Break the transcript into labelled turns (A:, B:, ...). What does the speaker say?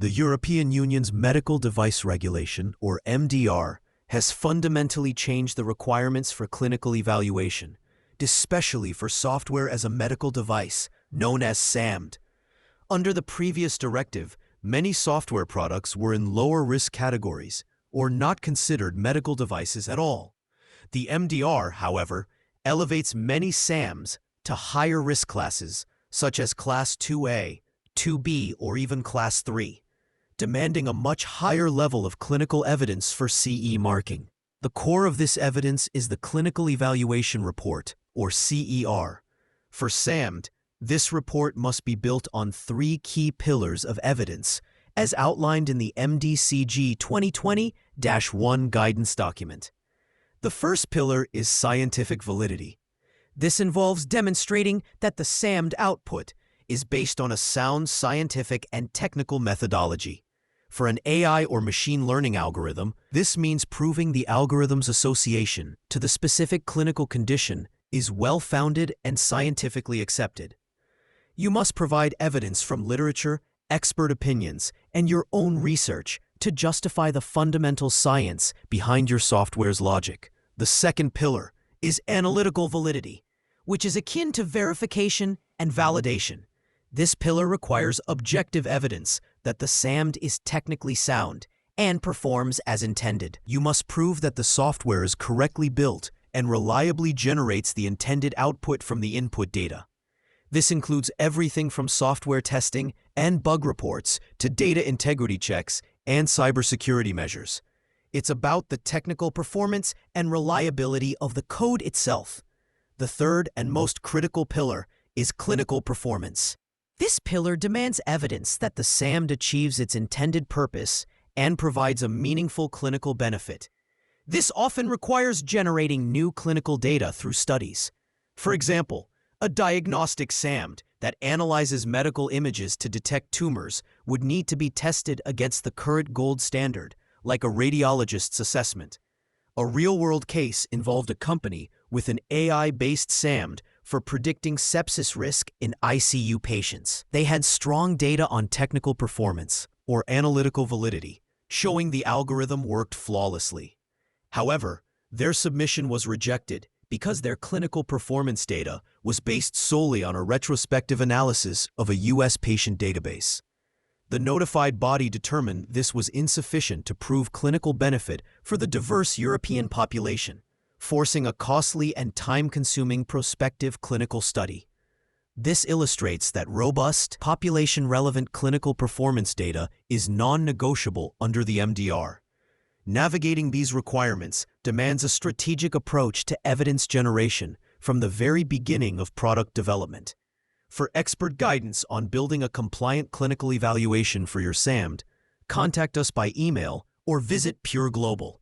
A: The European Union's Medical Device Regulation, or MDR, has fundamentally changed the requirements for clinical evaluation, especially for software as a medical device, known as SaMD. Under the previous directive, many software products were in lower risk categories, or not considered medical devices at all. The MDR, however, elevates many SaMDs to higher risk classes, such as Class 2A, 2B, or even Class 3, demanding a much higher level of clinical evidence for CE marking. The core of this evidence is the Clinical Evaluation Report, or CER. For SaMD, this report must be built on 3 key pillars of evidence, as outlined in the MDCG 2020-1 guidance document. The first pillar is scientific validity. This involves demonstrating that the SaMD output is based on a sound scientific and technical methodology. For an AI or machine learning algorithm, this means proving the algorithm's association to the specific clinical condition is well-founded and scientifically accepted. You must provide evidence from literature, expert opinions, and your own research to justify the fundamental science behind your software's logic. The second pillar is analytical validity, which is akin to verification and validation. This pillar requires objective evidence that the SaMD is technically sound and performs as intended. You must prove that the software is correctly built and reliably generates the intended output from the input data. This includes everything from software testing and bug reports to data integrity checks and cybersecurity measures. It's about the technical performance and reliability of the code itself. The third and most critical pillar is clinical performance. This pillar demands evidence that the SaMD achieves its intended purpose and provides a meaningful clinical benefit. This often requires generating new clinical data through studies. For example, a diagnostic SaMD that analyzes medical images to detect tumors would need to be tested against the current gold standard, like a radiologist's assessment. A real-world case involved a company with an AI-based SaMD for predicting sepsis risk in ICU patients. They had strong data on technical performance, or analytical validity, showing the algorithm worked flawlessly. However, their submission was rejected because their clinical performance data was based solely on a retrospective analysis of a U.S. patient database. The notified body determined this was insufficient to prove clinical benefit for the diverse European population, forcing a costly and time-consuming prospective clinical study. This illustrates that robust, population-relevant clinical performance data is non-negotiable under the MDR. Navigating these requirements demands a strategic approach to evidence generation from the very beginning of product development. For expert guidance on building a compliant clinical evaluation for your SaMD, contact us by email or visit Pure Global.